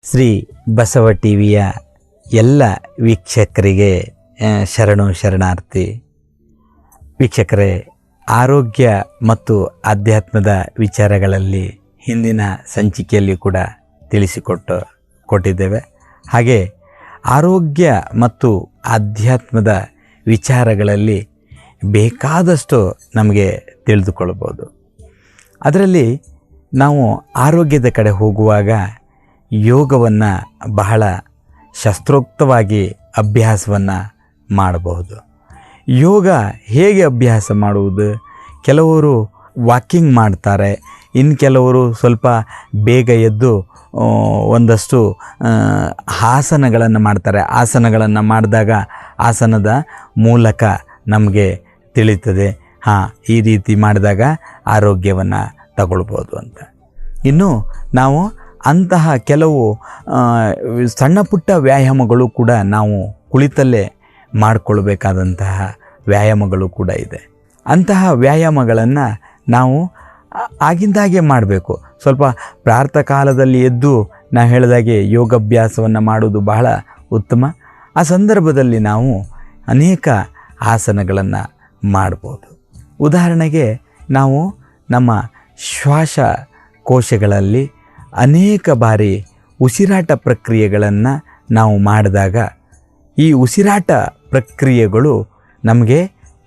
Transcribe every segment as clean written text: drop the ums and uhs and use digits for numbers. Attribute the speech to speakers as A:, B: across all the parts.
A: ಶ್ರೀ ಬಸವ ಟಿವಿಯ ಎಲ್ಲ ವೀಕ್ಷಕರಿಗೆ ಶರಣಾರ್ಥಿ. ವೀಕ್ಷಕರೇ, ಆರೋಗ್ಯ ಮತ್ತು ಆಧ್ಯಾತ್ಮದ ವಿಚಾರಗಳಲ್ಲಿ ಹಿಂದಿನ ಸಂಚಿಕೆಯಲ್ಲಿ ಕೂಡ ಕೊಟ್ಟಿದ್ದೇವೆ. ಹಾಗೆ ಆರೋಗ್ಯ ಮತ್ತು ಆಧ್ಯಾತ್ಮದ ವಿಚಾರಗಳಲ್ಲಿ ಬೇಕಾದಷ್ಟು ನಮಗೆ ತಿಳಿದುಕೊಳ್ಬೋದು. ಅದರಲ್ಲಿ ನಾವು ಆರೋಗ್ಯದ ಕಡೆ ಹೋಗುವಾಗ ಯೋಗವನ್ನು ಬಹಳ ಶಾಸ್ತ್ರೋಕ್ತವಾಗಿ ಅಭ್ಯಾಸವನ್ನು ಮಾಡಬಹುದು. ಯೋಗ ಹೇಗೆ ಅಭ್ಯಾಸ ಮಾಡುವುದು? ಕೆಲವರು ವಾಕಿಂಗ್ ಮಾಡ್ತಾರೆ, ಇನ್ನು ಕೆಲವರು ಸ್ವಲ್ಪ ಬೇಗ ಎದ್ದು ಒಂದಷ್ಟು ಆಸನಗಳನ್ನು ಮಾಡ್ತಾರೆ. ಆಸನಗಳನ್ನು ಮಾಡಿದಾಗ ಆಸನದ ಮೂಲಕ ನಮಗೆ ತಿಳಿತದೆ, ಈ ರೀತಿ ಮಾಡಿದಾಗ ಆರೋಗ್ಯವನ್ನು ತಗೊಳ್ಬೋದು ಅಂತ. ಇನ್ನು ನಾವು ಅಂತಹ ಕೆಲವು ಸಣ್ಣ ಪುಟ್ಟ ವ್ಯಾಯಾಮಗಳು ಕೂಡ ನಾವು ಕುಳಿತಲ್ಲೇ ಮಾಡಿಕೊಳ್ಬೇಕಾದಂತಹ ವ್ಯಾಯಾಮಗಳು ಕೂಡ ಇದೆ. ಅಂತಹ ವ್ಯಾಯಾಮಗಳನ್ನು ನಾವು ಆಗಿಂದಾಗೆ ಮಾಡಬೇಕು. ಸ್ವಲ್ಪ ಪ್ರಾತಃ ಕಾಲದಲ್ಲಿ ಎದ್ದು ನಾವು ಹೇಳಿದಾಗೆ ಯೋಗಾಭ್ಯಾಸವನ್ನು ಮಾಡೋದು ಬಹಳ ಉತ್ತಮ. ಆ ಸಂದರ್ಭದಲ್ಲಿ ನಾವು ಅನೇಕ ಆಸನಗಳನ್ನು ಮಾಡ್ಬೋದು. ಉದಾಹರಣೆಗೆ ನಾವು ನಮ್ಮ ಶ್ವಾಸಕೋಶಗಳಲ್ಲಿ ಅನೇಕ ಬಾರಿ ಉಸಿರಾಟ ಪ್ರಕ್ರಿಯೆಗಳನ್ನು ನಾವು ಮಾಡಿದಾಗ ಈ ಉಸಿರಾಟ ಪ್ರಕ್ರಿಯೆಗಳು ನಮಗೆ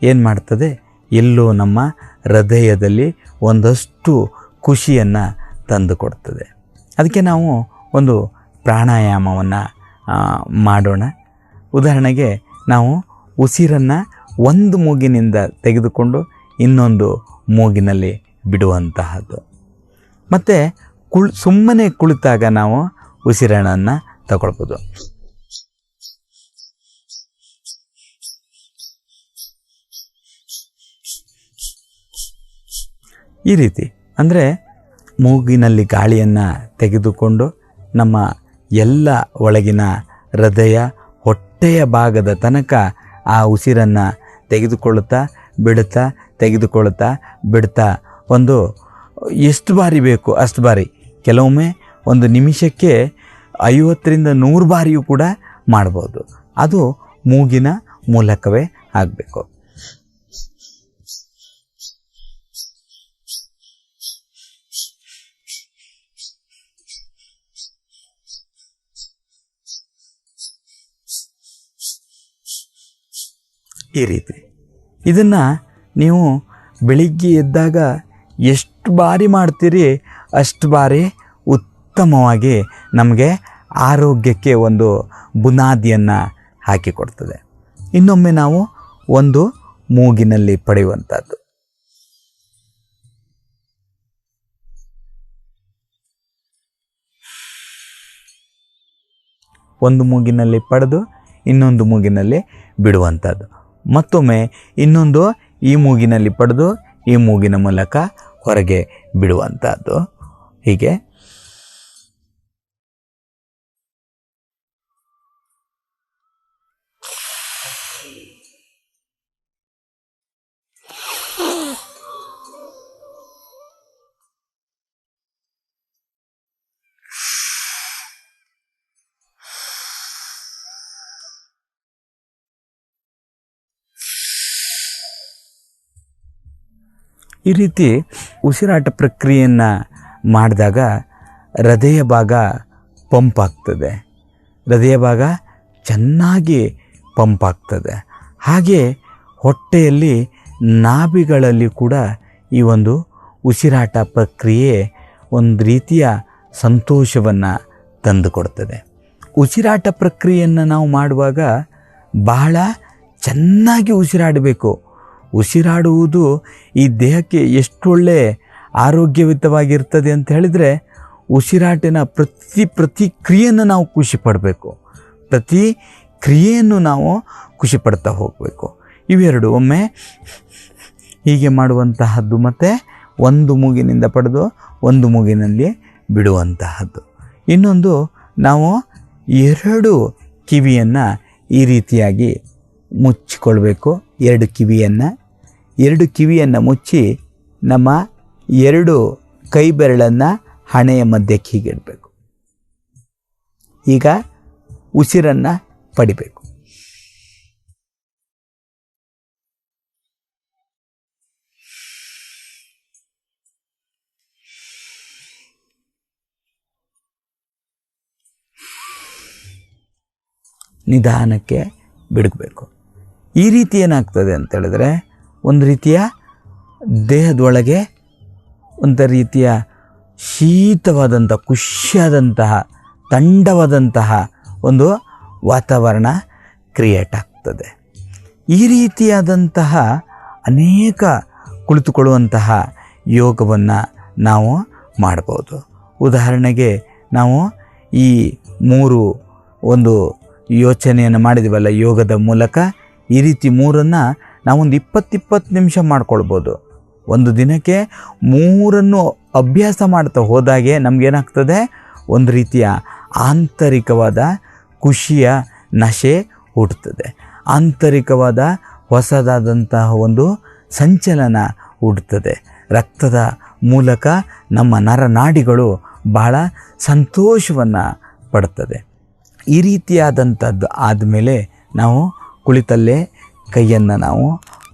A: ಏನು ಮಾಡ್ತದೆ, ಎಲ್ಲೋ ನಮ್ಮ ಹೃದಯದಲ್ಲಿ ಒಂದಷ್ಟು ಖುಷಿಯನ್ನು ತಂದುಕೊಡ್ತದೆ. ಅದಕ್ಕೆ ನಾವು ಒಂದು ಪ್ರಾಣಾಯಾಮವನ್ನು ಮಾಡೋಣ. ಉದಾಹರಣೆಗೆ ನಾವು ಉಸಿರನ್ನು ಒಂದು ಮೂಗಿನಿಂದ ತೆಗೆದುಕೊಂಡು ಇನ್ನೊಂದು ಮೂಗಿನಲ್ಲಿ ಬಿಡುವಂತಹದ್ದು. ಮತ್ತು ಸುಮ್ಮನೆ ಕುಳಿತಾಗ ನಾವು ಉಸಿರನ್ನು ತಗೊಳ್ಬೋದು. ಈ ರೀತಿ ಅಂದರೆ ಮೂಗಿನಲ್ಲಿ ಗಾಳಿಯನ್ನು ತೆಗೆದುಕೊಂಡು ನಮ್ಮ ಎಲ್ಲ ಒಳಗಿನ ಹೃದಯ ಹೊಟ್ಟೆಯ ಭಾಗದ ತನಕ ಆ ಉಸಿರನ್ನು ತೆಗೆದುಕೊಳ್ಳುತ್ತಾ ಬಿಡುತ್ತಾ ತೆಗೆದುಕೊಳ್ಳುತ್ತಾ ಬಿಡ್ತಾ ಒಂದು ಎಷ್ಟು ಬಾರಿ ಬೇಕು ಅಷ್ಟು ಬಾರಿ, ಕೆಲವೊಮ್ಮೆ ಒಂದು ನಿಮಿಷಕ್ಕೆ 50ರಿಂದ 100 ಬಾರಿಯೂ ಕೂಡ ಮಾಡ್ಬೋದು. ಅದು ಮೂಗಿನ ಮೂಲಕವೇ ಆಗಬೇಕು. ಈ ರೀತಿ ಇದನ್ನು ನೀವು ಬೆಳಿಗ್ಗೆ ಎದ್ದಾಗ ಎಷ್ಟು ಬಾರಿ ಮಾಡ್ತೀರಿ ಅಷ್ಟು ಬಾರಿ ಉತ್ತಮವಾಗಿ ನಮಗೆ ಆರೋಗ್ಯಕ್ಕೆ ಒಂದು ಬುನಾದಿಯನ್ನು ಹಾಕಿಕೊಡ್ತದೆ. ಇನ್ನೊಮ್ಮೆ ನಾವು ಒಂದು ಮೂಗಿನಲ್ಲಿ ಪಡೆಯುವಂಥದ್ದು. ಒಂದು ಮೂಗಿನಲ್ಲಿ ಪಡೆದು ಇನ್ನೊಂದು ಮೂಗಿನಲ್ಲಿ ಬಿಡುವಂಥದ್ದು. ಮತ್ತೊಮ್ಮೆ ಇನ್ನೊಂದು ಈ ಮೂಗಿನಲ್ಲಿ ಪಡೆದು ಈ ಮೂಗಿನ ಮೂಲಕ ಹೊರಗೆ ಬಿಡುವಂಥದ್ದು. ಹೀಗೆ ಈ ರೀತಿ ಉಸಿರಾಟ ಪ್ರಕ್ರಿಯೆಯನ್ನು ಮಾಡಿದಾಗ ಹೃದಯ ಭಾಗ ಪಂಪ್ ಆಗ್ತದೆ, ಹೃದಯ ಭಾಗ ಚೆನ್ನಾಗಿ ಪಂಪ್ ಆಗ್ತದೆ. ಹಾಗೆ ಹೊಟ್ಟೆಯಲ್ಲಿ ನಾಭಿಗಳಲ್ಲಿ ಕೂಡ ಈ ಒಂದು ಉಸಿರಾಟ ಪ್ರಕ್ರಿಯೆ ಒಂದು ರೀತಿಯ ಸಂತೋಷವನ್ನು ತಂದುಕೊಡ್ತದೆ. ಉಸಿರಾಟ ಪ್ರಕ್ರಿಯೆಯನ್ನು ನಾವು ಮಾಡುವಾಗ ಬಹಳ ಚೆನ್ನಾಗಿ ಉಸಿರಾಡಬೇಕು. ಉಸಿರಾಡುವುದು ಈ ದೇಹಕ್ಕೆ ಎಷ್ಟು ಒಳ್ಳೆ ಆರೋಗ್ಯಯುತವಾಗಿರ್ತದೆ ಅಂತ ಹೇಳಿದರೆ, ಉಸಿರಾಟಿನ ಪ್ರತಿ ಕ್ರಿಯೆಯನ್ನು ನಾವು ಖುಷಿ ಪಡಬೇಕು. ಪ್ರತಿ ಕ್ರಿಯೆಯನ್ನು ನಾವು ಖುಷಿ ಪಡ್ತಾ ಹೋಗಬೇಕು. ಇವೆರಡು ಒಮ್ಮೆ ಹೀಗೆ ಮಾಡುವಂತಹದ್ದು, ಮತ್ತು ಒಂದು ಮೂಗಿನಿಂದ ಪಡೆದು ಒಂದು ಮೂಗಿನಲ್ಲಿ ಬಿಡುವಂತಹದ್ದು. ಇನ್ನೊಂದು, ನಾವು 2 ಕಿವಿಯನ್ನು ಈ ರೀತಿಯಾಗಿ ಮುಚ್ಚಿಕೊಳ್ಬೇಕು. 2 ಕಿವಿಯನ್ನು ಮುಚ್ಚಿ ನಮ್ಮ 2 ಕೈ ಬೆರಳನ್ನು ಹಣೆಯ ಮಧ್ಯಕ್ಕೆ ಹೀಗಿಡಬೇಕು. ಈಗ ಉಸಿರನ್ನು ಪಡಿಬೇಕು. ನಿಧಾನಕ್ಕೆ ಬಿಡಬೇಕು. ಈ ರೀತಿ ಏನಾಗ್ತದೆ ಅಂತೇಳಿದ್ರೆ ಒಂದು ರೀತಿಯ ದೇಹದೊಳಗೆ ಒಂದು ರೀತಿಯ ಶೀತವಾದಂಥ, ಖುಷಿಯಾದಂತಹ, ತಂಡವಾದಂತಹ ಒಂದು ವಾತಾವರಣ ಕ್ರಿಯೇಟ್ ಆಗ್ತದೆ. ಈ ರೀತಿಯಾದಂತಹ ಅನೇಕ ಕುಳಿತುಕೊಳ್ಳುವಂತಹ ಯೋಗವನ್ನು ನಾವು ಮಾಡ್ಬೋದು. ಉದಾಹರಣೆಗೆ ನಾವು ಈ 3 ಒಂದು ಯೋಚನೆಯನ್ನು ಮಾಡಿದ್ದೀವಲ್ಲ ಯೋಗದ ಮೂಲಕ, ಈ ರೀತಿ 3 ನಾವೊಂದು 20 ನಿಮಿಷ ಮಾಡ್ಕೊಳ್ಬೋದು. ಒಂದು ದಿನಕ್ಕೆ 3 ಅಭ್ಯಾಸ ಮಾಡ್ತಾ ಹೋದಾಗೆ ನಮಗೇನಾಗ್ತದೆ, ಒಂದು ರೀತಿಯ ಆಂತರಿಕವಾದ ಖುಷಿಯ ನಶೆ ಹುಟ್ಟುತ್ತದೆ. ಆಂತರಿಕವಾದ ಹೊಸದಾದಂತಹ ಒಂದು ಸಂಚಲನ ಹುಟ್ಟುತ್ತದೆ. ರಕ್ತದ ಮೂಲಕ ನಮ್ಮ ನರನಾಡಿಗಳು ಬಹಳ ಸಂತೋಷವನ್ನು ಪಡ್ತದೆ. ಈ ರೀತಿಯಾದಂಥದ್ದು ಆದಮೇಲೆ ನಾವು ಕುಳಿತಲ್ಲೇ ಕೈಯನ್ನು ನಾವು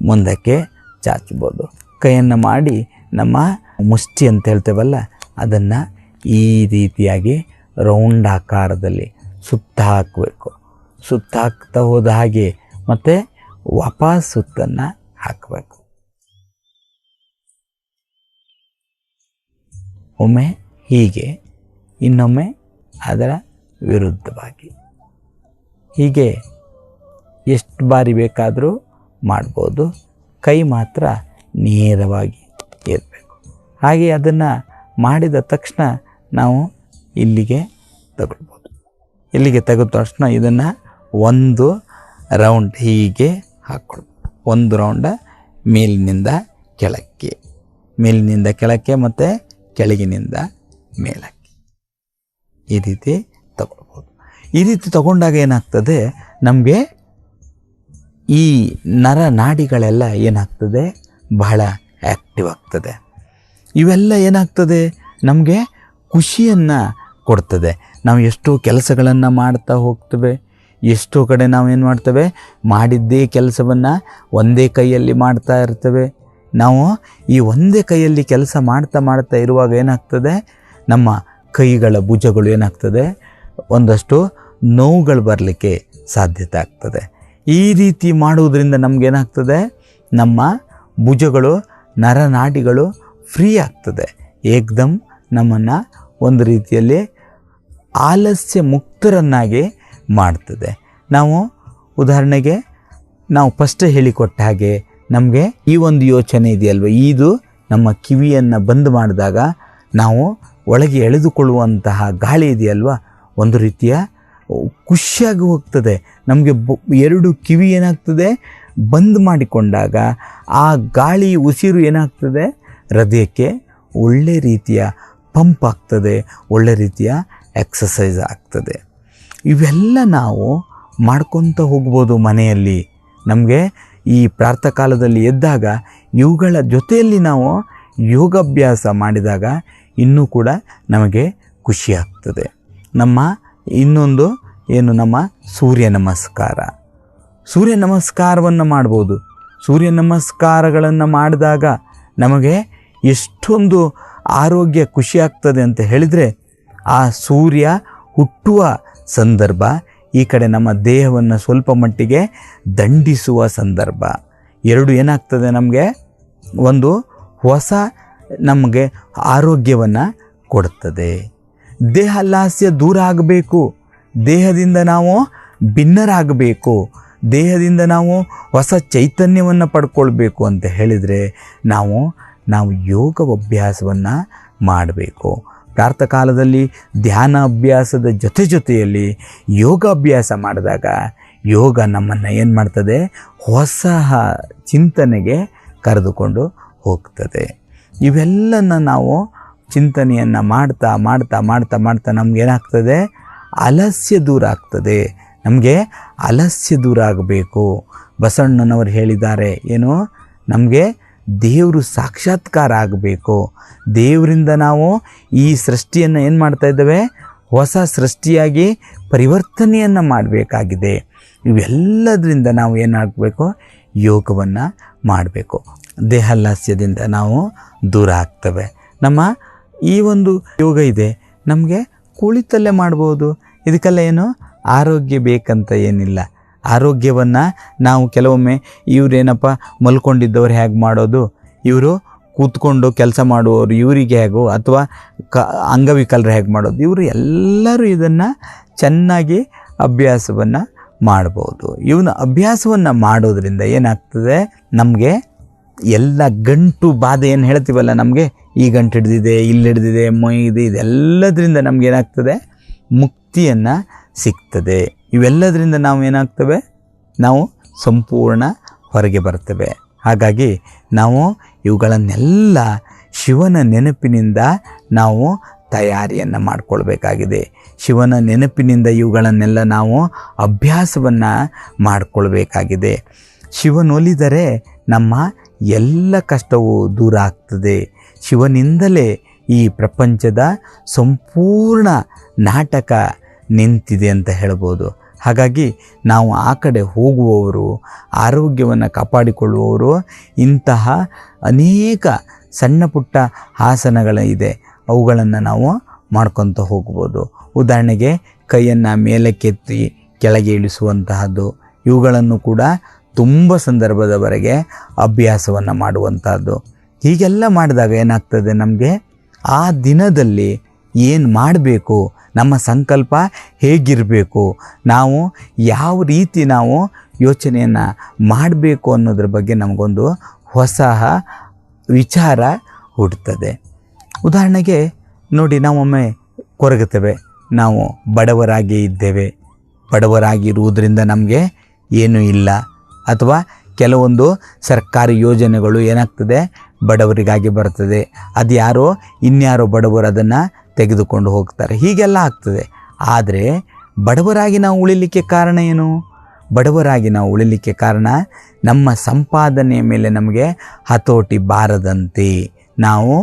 A: ಮುಂದಕ್ಕೆ ಚಾಚಬೋದು. ಕೈಯನ್ನು ಮಾಡಿ ನಮ್ಮ ಮುಷ್ಟಿ ಅಂತ ಹೇಳ್ತೇವಲ್ಲ ಅದನ್ನು ಈ ರೀತಿಯಾಗಿ ರೌಂಡ್ ಆಕಾರದಲ್ಲಿ ಸುತ್ತ ಹಾಕಬೇಕು. ಸುತ್ತ ಹಾಕ್ತಾ ಹೋದ ಹಾಗೆ ಮತ್ತು ವಾಪಸ್ ಸುತ್ತನ್ನು ಹಾಕಬೇಕು. ಒಮ್ಮೆ ಹೀಗೆ, ಇನ್ನೊಮ್ಮೆ ಅದರ ವಿರುದ್ಧವಾಗಿ, ಹೀಗೆ ಎಷ್ಟು ಬಾರಿ ಬೇಕಾದರೂ ಮಾಡ್ಬೋದು. ಕೈ ಮಾತ್ರ ನೇರವಾಗಿ ಇರಬೇಕು. ಹಾಗೆ ಅದನ್ನು ಮಾಡಿದ ತಕ್ಷಣ ನಾವು ಇಲ್ಲಿಗೆ ತಗೊಳ್ಬೋದು. ಇಲ್ಲಿಗೆ ತೆಗೆದ ತಕ್ಷಣ ಇದನ್ನು ಒಂದು ರೌಂಡ್ ಹೀಗೆ ಹಾಕ್ಕೊಳ್ಬೋದು. ಒಂದು ರೌಂಡ ಮೇಲಿನಿಂದ ಕೆಳಕ್ಕೆ, ಮೇಲಿನಿಂದ ಕೆಳಕ್ಕೆ ಮತ್ತು ಕೆಳಗಿನಿಂದ ಮೇಲಕ್ಕೆ, ಈ ರೀತಿ ತಗೊಳ್ಬೋದು. ಈ ರೀತಿ ತಗೊಂಡಾಗ ಏನಾಗ್ತದೆ, ನಮಗೆ ಈ ನರನಾಡಿಗಳೆಲ್ಲ ಏನಾಗ್ತದೆ, ಬಹಳ ಆ್ಯಕ್ಟಿವ್ ಆಗ್ತದೆ. ಇವೆಲ್ಲ ಏನಾಗ್ತದೆ, ನಮಗೆ ಖುಷಿಯನ್ನು ಕೊಡ್ತದೆ. ನಾವು ಎಷ್ಟೋ ಕೆಲಸಗಳನ್ನು ಮಾಡ್ತಾ ಹೋಗ್ತೇವೆ. ಎಷ್ಟೋ ಕಡೆ ನಾವೇನು ಮಾಡ್ತೇವೆ, ಮಾಡಿದ್ದೇ ಕೆಲಸವನ್ನು ಒಂದೇ ಕೈಯಲ್ಲಿ ಮಾಡ್ತಾ ಇರ್ತೇವೆ. ನಾವು ಈ ಒಂದೇ ಕೈಯಲ್ಲಿ ಕೆಲಸ ಮಾಡ್ತಾ ಇರುವಾಗ ಏನಾಗ್ತದೆ, ನಮ್ಮ ಕೈಗಳ ಭುಜಗಳು ಏನಾಗ್ತದೆ, ಒಂದಷ್ಟು ನೋವುಗಳು ಬರಲಿಕ್ಕೆ ಸಾಧ್ಯತೆ ಆಗ್ತದೆ. ಈ ರೀತಿ ಮಾಡುವುದರಿಂದ ನಮಗೇನಾಗ್ತದೆ, ನಮ್ಮ ಭುಜಗಳು, ನರನಾಡಿಗಳು ಫ್ರೀ ಆಗ್ತದೆ. ಏಕ್ದಮ್ ನಮ್ಮನ್ನು ಒಂದು ರೀತಿಯಲ್ಲಿ ಆಲಸ್ಯ ಮುಕ್ತರನ್ನಾಗಿ ಮಾಡ್ತದೆ. ನಾವು ಉದಾಹರಣೆಗೆ ನಾವು ಫಸ್ಟ್ ಹೇಳಿಕೊಟ್ಟ ಹಾಗೆ ನಮಗೆ ಈ ಒಂದು ಯೋಚನೆ ಇದೆಯಲ್ವ, ಇದು ನಮ್ಮ ಕಿವಿಯನ್ನು ಬಂದ್ ಮಾಡಿದಾಗ ನಾವು ಒಳಗೆ ಎಳೆದುಕೊಳ್ಳುವಂತಹ ಗಾಳಿ ಇದೆಯಲ್ವ, ಒಂದು ರೀತಿಯ ಖುಷಿಯಾಗಿ ಹೋಗ್ತದೆ. ನಮಗೆ 2 ಕಿವಿ ಏನಾಗ್ತದೆ, ಬಂದ್ ಮಾಡಿಕೊಂಡಾಗ ಆ ಗಾಳಿ ಉಸಿರು ಏನಾಗ್ತದೆ, ಹೃದಯಕ್ಕೆ ಒಳ್ಳೆ ರೀತಿಯ ಪಂಪ್ ಆಗ್ತದೆ, ಒಳ್ಳೆ ರೀತಿಯ ಎಕ್ಸಸೈಸ್ ಆಗ್ತದೆ. ಇವೆಲ್ಲ ನಾವು ಮಾಡ್ಕೊತ ಹೋಗ್ಬೋದು ಮನೆಯಲ್ಲಿ. ನಮಗೆ ಈ ಪ್ರಾತಃ ಕಾಲದಲ್ಲಿ ಎದ್ದಾಗ ಇವುಗಳ ಜೊತೆಯಲ್ಲಿ ನಾವು ಯೋಗಾಭ್ಯಾಸ ಮಾಡಿದಾಗ ಇನ್ನೂ ಕೂಡ ನಮಗೆ ಖುಷಿ ಆಗ್ತದೆ. ನಮ್ಮ ಇನ್ನೊಂದು ಏನು, ನಮ್ಮ ಸೂರ್ಯ ನಮಸ್ಕಾರ. ಸೂರ್ಯ ನಮಸ್ಕಾರವನ್ನು ಮಾಡ್ಬೋದು. ಸೂರ್ಯ ನಮಸ್ಕಾರಗಳನ್ನು ಮಾಡಿದಾಗ ನಮಗೆ ಎಷ್ಟೊಂದು ಆರೋಗ್ಯ ಖುಷಿ ಆಗ್ತದೆ ಅಂತ ಹೇಳಿದರೆ, ಆ ಸೂರ್ಯ ಹುಟ್ಟುವ ಸಂದರ್ಭ, ಈ ಕಡೆ ನಮ್ಮ ದೇಹವನ್ನು ಸ್ವಲ್ಪ ಮಟ್ಟಿಗೆ ದಂಡಿಸುವ ಸಂದರ್ಭ. ಎರಡು ಏನಾಗ್ತದೆ, ನಮಗೆ ಒಂದು ಹೊಸ ನಮಗೆ ಆರೋಗ್ಯವನ್ನು ಕೊಡ್ತದೆ. ದೇಹಾಲಸ್ಯ ದೂರ ಆಗಬೇಕು. ದೇಹದಿಂದ ನಾವು ಭಿನ್ನರಾಗಬೇಕು. ದೇಹದಿಂದ ನಾವು ಹೊಸ ಚೈತನ್ಯವನ್ನು ಪಡ್ಕೊಳ್ಬೇಕು ಅಂತ ಹೇಳಿದರೆ ನಾವು ಯೋಗ ಅಭ್ಯಾಸವನ್ನು ಮಾಡಬೇಕು. ಪ್ರಾತಃ ಕಾಲದಲ್ಲಿ ಧ್ಯಾನ ಅಭ್ಯಾಸದ ಜೊತೆಯಲ್ಲಿ ಯೋಗಾಭ್ಯಾಸ ಮಾಡಿದಾಗ ಯೋಗ ನಮ್ಮನ್ನು ಏನು ಮಾಡ್ತದೆ, ಹೊಸ ಚಿಂತನೆಗೆ ಕರೆದುಕೊಂಡು ಹೋಗ್ತದೆ. ಇವೆಲ್ಲನ ನಾವು ಚಿಂತನೆಯನ್ನು ಮಾಡ್ತಾ ಮಾಡ್ತಾ ಮಾಡ್ತಾ ಮಾಡ್ತಾ ನಮಗೇನಾಗ್ತದೆ, ಆಲಸ್ಯ ದೂರ ಆಗ್ತದೆ. ನಮಗೆ ಆಲಸ್ಯ ದೂರ ಆಗಬೇಕು. ಬಸವಣ್ಣನವರು ಹೇಳಿದ್ದಾರೆ, ಏನು, ನಮಗೆ ದೇವರು ಸಾಕ್ಷಾತ್ಕಾರ ಆಗಬೇಕು. ದೇವರಿಂದ ನಾವು ಈ ಸೃಷ್ಟಿಯನ್ನು ಏನು ಮಾಡ್ತಾ ಇದ್ದೇವೆ, ಹೊಸ ಸೃಷ್ಟಿಯಾಗಿ ಪರಿವರ್ತನೆಯನ್ನು ಮಾಡಬೇಕಾಗಿದೆ. ಇವೆಲ್ಲದರಿಂದ ನಾವು ಏನಾಗಬೇಕು, ಯೋಗವನ್ನು ಮಾಡಬೇಕು. ದೇಹಲ್ಲಾಸ್ಯದಿಂದ ನಾವು ದೂರ ಆಗ್ತವೆ. ನಮ್ಮ ಈ ಒಂದು ಯೋಗ ಇದೆ, ನಮಗೆ ಕುಳಿತಲ್ಲೇ ಮಾಡ್ಬೋದು. ಇದಕ್ಕೆಲ್ಲ ಏನು ಆರೋಗ್ಯ ಬೇಕಂತ ಏನಿಲ್ಲ. ಆರೋಗ್ಯವನ್ನು ನಾವು ಕೆಲವೊಮ್ಮೆ ಇವರೇನಪ್ಪ ಮಲ್ಕೊಂಡಿದ್ದವ್ರು ಹೇಗೆ ಮಾಡೋದು, ಇವರು ಕೂತ್ಕೊಂಡು ಕೆಲಸ ಮಾಡುವವರು ಇವರಿಗೆ ಹೇಗೋ, ಅಥವಾ ಅಂಗವಿಕಲರು ಹೇಗೆ ಮಾಡೋದು, ಇವರು ಎಲ್ಲರೂ ಇದನ್ನು ಚೆನ್ನಾಗಿ ಅಭ್ಯಾಸವನ್ನು ಮಾಡ್ಬೋದು. ಇವನ ಅಭ್ಯಾಸವನ್ನು ಮಾಡೋದ್ರಿಂದ ಏನಾಗ್ತದೆ, ನಮಗೆ ಎಲ್ಲ ಗಂಟು ಬಾಧೆ ಏನು ಹೇಳ್ತೀವಲ್ಲ, ನಮಗೆ ಈ ಗಂಟು ಹಿಡ್ದಿದೆ, ಇಲ್ಲಿ ಹಿಡ್ದಿದೆ, ಮೊಯ್ಯಿದೆ, ಇದೆಲ್ಲದರಿಂದ ನಮಗೇನಾಗ್ತದೆ, ಮುಕ್ತಿಯನ್ನು ಸಿಗ್ತದೆ. ಇವೆಲ್ಲದರಿಂದ ನಾವು ಏನಾಗ್ತವೆ, ನಾವು ಸಂಪೂರ್ಣ ಹೊರಗೆ ಬರ್ತೇವೆ. ಹಾಗಾಗಿ ನಾವು ಇವುಗಳನ್ನೆಲ್ಲ ಶಿವನ ನೆನಪಿನಿಂದ ನಾವು ತಯಾರಿಯನ್ನು ಮಾಡಿಕೊಳ್ಬೇಕಾಗಿದೆ. ಶಿವನ ನೆನಪಿನಿಂದ ಇವುಗಳನ್ನೆಲ್ಲ ನಾವು ಅಭ್ಯಾಸವನ್ನು ಮಾಡಿಕೊಳ್ಬೇಕಾಗಿದೆ. ಶಿವನೊಲಿದರೆ ನಮ್ಮ ಎಲ್ಲ ಕಷ್ಟವೂ ದೂರ ಆಗ್ತದೆ. ಶಿವನಿಂದಲೇ ಈ ಪ್ರಪಂಚದ ಸಂಪೂರ್ಣ ನಾಟಕ ನಿಂತಿದೆ ಅಂತ ಹೇಳ್ಬೋದು. ಹಾಗಾಗಿ ನಾವು ಆ ಕಡೆ ಹೋಗುವವರು, ಆರೋಗ್ಯವನ್ನು ಕಾಪಾಡಿಕೊಳ್ಳುವವರು ಇಂತಹ ಅನೇಕ ಸಣ್ಣ ಪುಟ್ಟ ಆಸನಗಳಿದೆ, ಅವುಗಳನ್ನು ನಾವು ಮಾಡ್ಕೊತ ಹೋಗ್ಬೋದು. ಉದಾಹರಣೆಗೆ ಕೈಯನ್ನು ಮೇಲಕ್ಕೆತ್ತಿ ಕೆಳಗೆ ಇಳಿಸುವಂತಹದ್ದು, ಇವುಗಳನ್ನು ಕೂಡ ತುಂಬ ಸಂದರ್ಭದವರೆಗೆ ಅಭ್ಯಾಸವನ್ನು ಮಾಡುವಂಥದ್ದು. ಹೀಗೆಲ್ಲ ಮಾಡಿದಾಗ ಏನಾಗ್ತದೆ, ನಮಗೆ ಆ ದಿನದಲ್ಲಿ ಏನು ಮಾಡಬೇಕು, ನಮ್ಮ ಸಂಕಲ್ಪ ಹೇಗಿರಬೇಕು, ನಾವು ಯಾವ ರೀತಿ ನಾವು ಯೋಚನೆಯನ್ನು ಮಾಡಬೇಕು ಅನ್ನೋದ್ರ ಬಗ್ಗೆ ನಮಗೊಂದು ಹೊಸ ವಿಚಾರ ಹುಡ್ತದೆ. ಉದಾಹರಣೆಗೆ ನೋಡಿ, ನಾವೊಮ್ಮೆ ಕೊರಗುತ್ತೇವೆ, ನಾವು ಬಡವರಾಗಿ ಇದ್ದೇವೆ, ಬಡವರಾಗಿರುವುದರಿಂದ ನಮಗೆ ಏನೂ ಇಲ್ಲ, ಅಥವಾ ಕೆಲವೊಂದು ಸರ್ಕಾರಿ ಯೋಜನೆಗಳು ಏನಾಗ್ತದೆ, ಬಡವರಿಗಾಗಿ ಬರ್ತದೆ, ಅದು ಯಾರೋ ಇನ್ಯಾರೋ ಬಡವರು ಅದನ್ನು ತೆಗೆದುಕೊಂಡು ಹೋಗ್ತಾರೆ, ಹೀಗೆಲ್ಲ ಆಗ್ತದೆ. ಆದರೆ ಬಡವರಾಗಿ ನಾವು ಉಳಿಲಿಕ್ಕೆ ಕಾರಣ ಏನು? ಬಡವರಾಗಿ ನಾವು ಉಳಿಲಿಕ್ಕೆ ಕಾರಣ ನಮ್ಮ ಸಂಪಾದನೆಯ ಮೇಲೆ ನಮಗೆ ಹತೋಟಿ ಬಾರದಂತೆ ನಾವು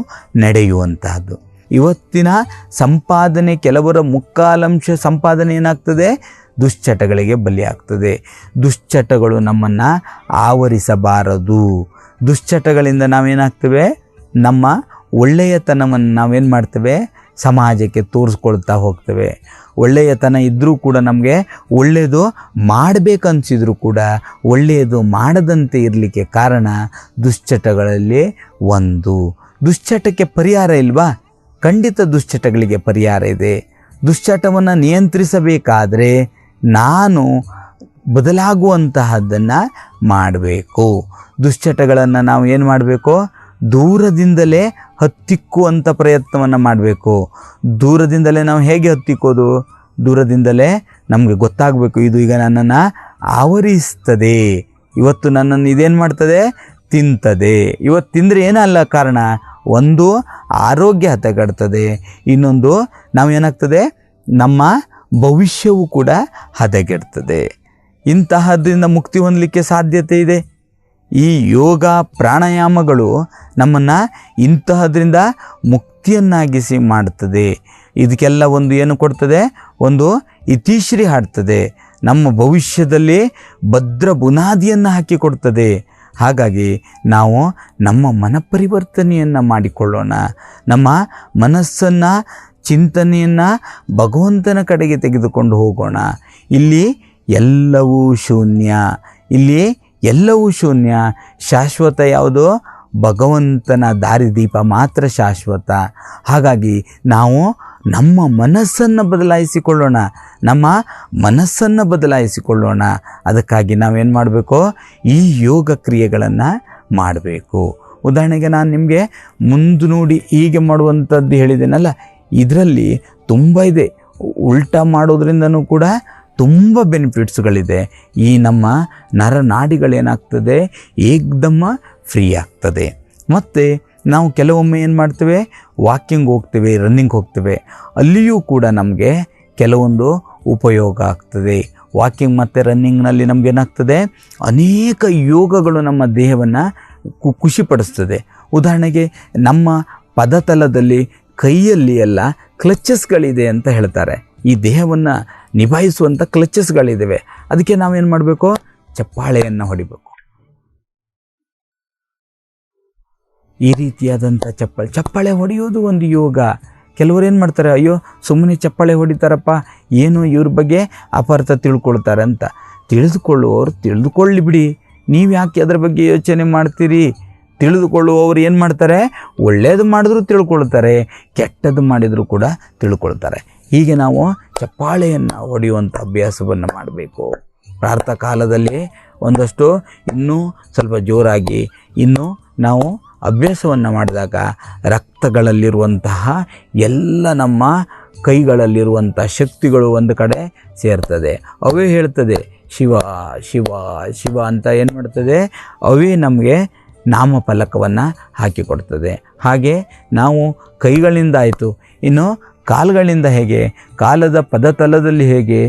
A: ನಡೆಯುವಂತಹದ್ದು. ಇವತ್ತಿನ ಸಂಪಾದನೆ, ಕೆಲವರ ಮುಕ್ಕಾಲಂಶ ಸಂಪಾದನೆ ಏನಾಗ್ತದೆ, ದುಶ್ಚಟಗಳಿಗೆ ಬಲಿಯಾಗ್ತದೆ. ದುಶ್ಚಟಗಳು ನಮ್ಮನ್ನು ಆವರಿಸಬಾರದು. ದುಶ್ಚಟಗಳಿಂದ ನಾವೇನಾಗ್ತೇವೆ, ನಮ್ಮ ಒಳ್ಳೆಯತನವನ್ನು ನಾವೇನು ಮಾಡ್ತೇವೆ, ಸಮಾಜಕ್ಕೆ ತೋರಿಸ್ಕೊಳ್ತಾ ಹೋಗ್ತೇವೆ. ಒಳ್ಳೆಯತನ ಇದ್ದರೂ ಕೂಡ ನಮಗೆ ಒಳ್ಳೆಯದು ಮಾಡಬೇಕನ್ಸಿದ್ರು ಕೂಡ ಒಳ್ಳೆಯದು ಮಾಡದಂತೆ ಇರಲಿಕ್ಕೆ ಕಾರಣ ದುಶ್ಚಟಗಳಲ್ಲಿ ಒಂದು. ದುಶ್ಚಟಕ್ಕೆ ಪರಿಹಾರ ಇಲ್ವಾ? ಖಂಡಿತ ದುಶ್ಚಟಗಳಿಗೆ ಪರಿಹಾರ ಇದೆ. ದುಶ್ಚಟವನ್ನು ನಿಯಂತ್ರಿಸಬೇಕಾದರೆ ನಾನು ಬದಲಾಗುವಂತಹದ್ದನ್ನು ಮಾಡಬೇಕು. ದುಶ್ಚಟಗಳನ್ನು ನಾವು ಏನು ಮಾಡಬೇಕು, ದೂರದಿಂದಲೇ ಹತ್ತಿಕ್ಕುವಂಥ ಪ್ರಯತ್ನವನ್ನು ಮಾಡಬೇಕು. ದೂರದಿಂದಲೇ ನಾವು ಹೇಗೆ ಹತ್ತಿಕ್ಕೋದು? ದೂರದಿಂದಲೇ ನಮಗೆ ಗೊತ್ತಾಗಬೇಕು, ಇದು ಈಗ ನನ್ನನ್ನು ಆವರಿಸ್ತದೆ, ಇವತ್ತು ನನ್ನನ್ನು ಇದೇನು ಮಾಡ್ತದೆ, ತಿಂತದೆ. ಇವತ್ತು ತಿಂದರೆ ಏನಲ್ಲ ಕಾರಣ, ಒಂದು ಆರೋಗ್ಯ ಹದಗೆಡ್ತದೆ, ಇನ್ನೊಂದು ನಾವು ಏನಾಗ್ತದೆ, ನಮ್ಮ ಭವಿಷ್ಯವು ಕೂಡ ಹದಗೆಡ್ತದೆ. ಇಂತಹದ್ರಿಂದ ಮುಕ್ತಿ ಹೊಂದಲಿಕ್ಕೆ ಸಾಧ್ಯತೆ ಇದೆ. ಈ ಯೋಗ ಪ್ರಾಣಾಯಾಮಗಳು ನಮ್ಮನ್ನು ಇಂತಹದ್ರಿಂದ ಮುಕ್ತಿಯನ್ನಾಗಿಸಿ ಮಾಡ್ತದೆ. ಇದಕ್ಕೆಲ್ಲ ಒಂದು ಏನು ಕೊಡ್ತದೆ, ಒಂದು ಇತಿಶ್ರೀ ಹಾಡ್ತದೆ, ನಮ್ಮ ಭವಿಷ್ಯದಲ್ಲಿ ಭದ್ರ ಬುನಾದಿಯನ್ನು ಹಾಕಿಕೊಡ್ತದೆ. ಹಾಗಾಗಿ ನಾವು ನಮ್ಮ ಮನಪರಿವರ್ತನೆಯನ್ನು ಮಾಡಿಕೊಳ್ಳೋಣ. ನಮ್ಮ ಮನಸ್ಸನ್ನು, ಚಿಂತನೆಯನ್ನು ಭಗವಂತನ ಕಡೆಗೆ ತೆಗೆದುಕೊಂಡು ಹೋಗೋಣ. ಇಲ್ಲಿ ಎಲ್ಲವೂ ಶೂನ್ಯ, ಇಲ್ಲಿ ಎಲ್ಲವೂ ಶೂನ್ಯ. ಶಾಶ್ವತ ಯಾವುದು? ಭಗವಂತನ ದಾರಿದೀಪ ಮಾತ್ರ ಶಾಶ್ವತ. ಹಾಗಾಗಿ ನಾವು ನಮ್ಮ ಮನಸ್ಸನ್ನು ಬದಲಾಯಿಸಿಕೊಳ್ಳೋಣ, ನಮ್ಮ ಮನಸ್ಸನ್ನು ಬದಲಾಯಿಸಿಕೊಳ್ಳೋಣ. ಅದಕ್ಕಾಗಿ ನಾವೇನು ಮಾಡಬೇಕು, ಈ ಯೋಗ ಕ್ರಿಯೆಗಳನ್ನು ಮಾಡಬೇಕು. ಉದಾಹರಣೆಗೆ ನಾನು ನಿಮಗೆ ಮುಂದೆ ನೋಡಿ ಹೀಗೆ ಮಾಡುವಂಥದ್ದು ಹೇಳಿದ್ದೇನಲ್ಲ, ಇದರಲ್ಲಿ ತುಂಬ ಇದೆ. ಉಲ್ಟಾ ಮಾಡೋದ್ರಿಂದನೂ ಕೂಡ ತುಂಬ ಬೆನಿಫಿಟ್ಸ್ಗಳಿದೆ. ಈ ನಮ್ಮ ನರನಾಡಿಗಳೇನಾಗ್ತದೆ, ಏಕ್ದಮ್ಮ ಫ್ರೀ ಆಗ್ತದೆ. ಮತ್ತು ನಾವು ಕೆಲವೊಮ್ಮೆ ಏನು ಮಾಡ್ತೇವೆ, ವಾಕಿಂಗ್ ಹೋಗ್ತೇವೆ, ರನ್ನಿಂಗ್ ಹೋಗ್ತೇವೆ, ಅಲ್ಲಿಯೂ ಕೂಡ ನಮಗೆ ಕೆಲವೊಂದು ಉಪಯೋಗ ಆಗ್ತದೆ. ವಾಕಿಂಗ್ ಮತ್ತು ರನ್ನಿಂಗ್ನಲ್ಲಿ ನಮಗೇನಾಗ್ತದೆ, ಅನೇಕ ಯೋಗಗಳು ನಮ್ಮ ದೇಹವನ್ನು ಖುಷಿಪಡಿಸ್ತದೆ. ಉದಾಹರಣೆಗೆ ನಮ್ಮ ಪದತಲದಲ್ಲಿ ಕೈಯಲ್ಲಿ ಎಲ್ಲ ಕ್ಲಚಸ್ಗಳಿದೆ ಅಂತ ಹೇಳ್ತಾರೆ. ಈ ದೇಹವನ್ನು ನಿಭಾಯಿಸುವಂಥ ಕ್ಲಚಸ್ಗಳಿದ್ದಾವೆ. ಅದಕ್ಕೆ ನಾವೇನು ಮಾಡಬೇಕು? ಚಪ್ಪಾಳೆಯನ್ನು ಹೊಡಿಬೇಕು. ಈ ರೀತಿಯಾದಂಥ ಚಪ್ಪಾಳೆ ಹೊಡೆಯೋದು ಒಂದು ಯೋಗ. ಕೆಲವರು ಏನು ಮಾಡ್ತಾರೆ, ಅಯ್ಯೋ ಸುಮ್ಮನೆ ಚಪ್ಪಾಳೆ ಹೊಡಿತಾರಪ್ಪ, ಏನು ಇವ್ರ ಬಗ್ಗೆ ಅಪಾರ್ಥ ತಿಳ್ಕೊಳ್ತಾರೆ ಅಂತ. ತಿಳಿದುಕೊಳ್ಳುವವರು ತಿಳಿದುಕೊಳ್ಳಿ ಬಿಡಿ, ನೀವು ಯಾಕೆ ಅದರ ಬಗ್ಗೆ ಯೋಚನೆ ಮಾಡ್ತೀರಿ? ತಿಳಿದುಕೊಳ್ಳುವವರು ಏನು ಮಾಡ್ತಾರೆ? ಒಳ್ಳೆಯದು ಮಾಡಿದ್ರು ತಿಳ್ಕೊಳ್ತಾರೆ, ಕೆಟ್ಟದ್ದು ಮಾಡಿದರೂ ಕೂಡ ತಿಳ್ಕೊಳ್ತಾರೆ. ಹೀಗೆ ನಾವು ಚಪ್ಪಾಳೆಯನ್ನು ಹೊಡೆಯುವಂಥ ಅಭ್ಯಾಸವನ್ನು ಮಾಡಬೇಕು. ಪ್ರಾತಃ ಕಾಲದಲ್ಲಿ ಒಂದಷ್ಟು ಇನ್ನೂ ಸ್ವಲ್ಪ ಜೋರಾಗಿ ಇನ್ನೂ ನಾವು ಅಭ್ಯಾಸವನ್ನು ಮಾಡಿದಾಗ ರಕ್ತಗಳಲ್ಲಿರುವಂತಹ ಎಲ್ಲ ನಮ್ಮ ಕೈಗಳಲ್ಲಿರುವಂಥ ಶಕ್ತಿಗಳು ಒಂದು ಕಡೆ ಸೇರ್ತದೆ. ಅವೇ ಹೇಳ್ತದೆ ಶಿವ ಶಿವ ಶಿವ ಅಂತ ಏನು ಮಾಡ್ತದೆ? ಅವೇ ನಮಗೆ ನಾಮಫಲಕವನ್ನು ಹಾಕಿಕೊಡ್ತದೆ. ಹಾಗೆ ನಾವು ಕೈಗಳಿಂದ ಆಯಿತು, ಇನ್ನು ಕಾಲುಗಳಿಂದ ಹೇಗೆ? ಕಾಲದ ಪದತಲದಲ್ಲಿ ಹೇಗೆ?